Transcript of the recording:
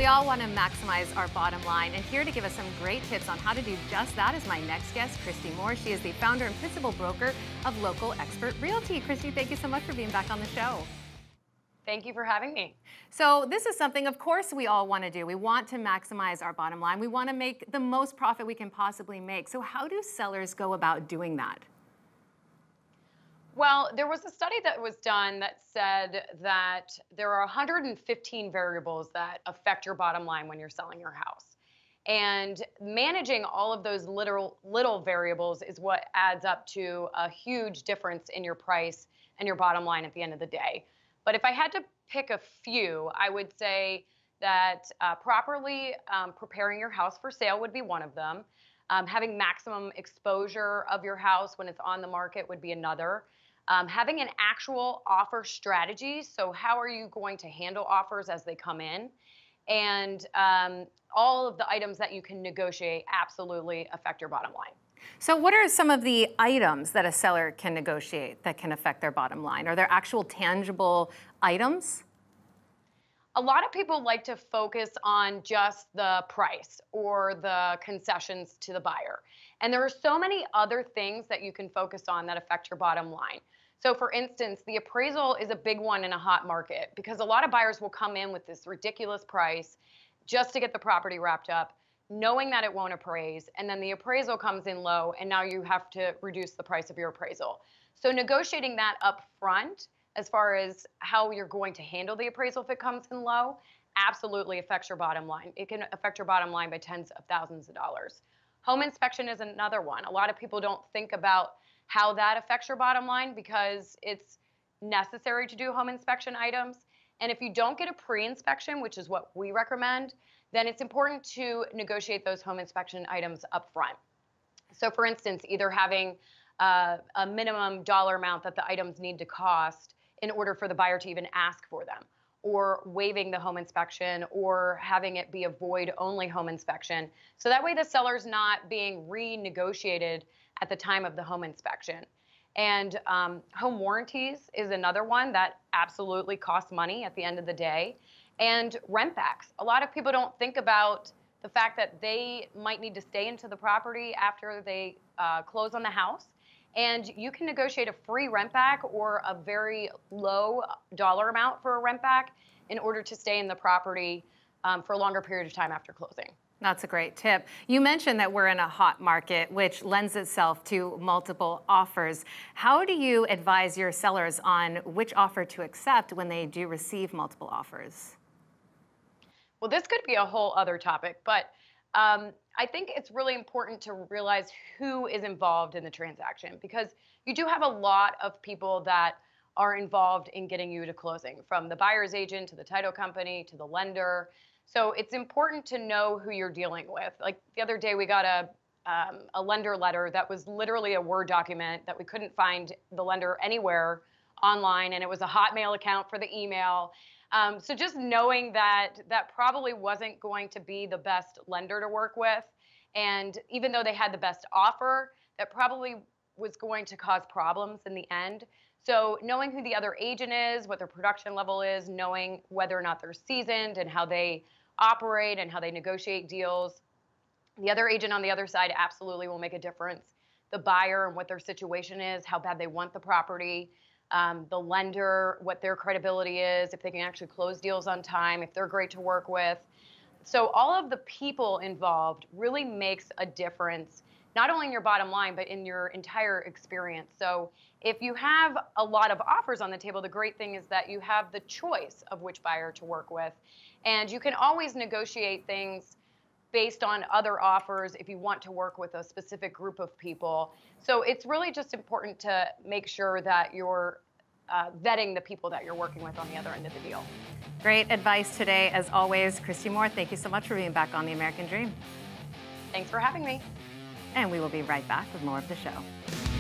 we all want to maximize our bottom line, and here to give us some great tips on how to do just that is my next guest, Kristy Moore. She is the founder and principal broker of Local Expert Realty. Kristy, thank you so much for being back on the show. Thank you for having me. So this is something, of course, we all want to do. We want to maximize our bottom line. We want to make the most profit we can possibly make. So how do sellers go about doing that? Well, there was a study that was done that said that there are 115 variables that affect your bottom line when you're selling your house. And managing all of those little variables is what adds up to a huge difference in your price and your bottom line at the end of the day. But if I had to pick a few, I would say that properly preparing your house for sale would be one of them. Having maximum exposure of your house when it's on the market would be another. Having an actual offer strategy, so how are you going to handle offers as they come in? And all of the items that you can negotiate absolutely affect your bottom line. So what are some of the items that a seller can negotiate that can affect their bottom line? Are there actual tangible items? A lot of people like to focus on just the price or the concessions to the buyer. And there are so many other things that you can focus on that affect your bottom line. So for instance, the appraisal is a big one in a hot market because a lot of buyers will come in with this ridiculous price just to get the property wrapped up, knowing that it won't appraise, and then the appraisal comes in low, and now you have to reduce the price of your appraisal. So negotiating that up front, as far as how you're going to handle the appraisal if it comes in low, absolutely affects your bottom line. It can affect your bottom line by tens of thousands of dollars. Home inspection is another one. A lot of people don't think about how that affects your bottom line because it's necessary to do home inspection items. And if you don't get a pre-inspection, which is what we recommend, then it's important to negotiate those home inspection items up front. So for instance, either having a minimum dollar amount that the items need to cost in order for the buyer to even ask for them, or waiving the home inspection, or having it be a void-only home inspection. So that way the seller's not being renegotiated at the time of the home inspection. And home warranties is another one that absolutely costs money at the end of the day. And rent backs. A lot of people don't think about the fact that they might need to stay into the property after they close on the house. And you can negotiate a free rent back or a very low dollar amount for a rent back in order to stay in the property for a longer period of time after closing. That's a great tip. You mentioned that we're in a hot market, which lends itself to multiple offers. How do you advise your sellers on which offer to accept when they do receive multiple offers? Well, this could be a whole other topic, but I think it's really important to realize who is involved in the transaction, because you do have a lot of people that are involved in getting you to closing, from the buyer's agent to the title company to the lender. So it's important to know who you're dealing with. Like the other day, we got a lender letter that was literally a Word document that we couldn't find the lender anywhere online, and it was a Hotmail account for the email. So just knowing that that probably wasn't going to be the best lender to work with, and even though they had the best offer, that probably was going to cause problems in the end. So knowing who the other agent is, what their production level is, knowing whether or not they're seasoned and how they operate and how they negotiate deals. The other agent on the other side absolutely will make a difference. The buyer and what their situation is, how bad they want the property. The lender, what their credibility is, if they can actually close deals on time, if they're great to work with. So all of the people involved really makes a difference, not only in your bottom line, but in your entire experience. So if you have a lot of offers on the table, the great thing is that you have the choice of which buyer to work with. And you can always negotiate things based on other offers if you want to work with a specific group of people. So it's really just important to make sure that you're vetting the people that you're working with on the other end of the deal. Great advice today, as always. Kristy Moore, thank you so much for being back on The American Dream. Thanks for having me. And we will be right back with more of the show.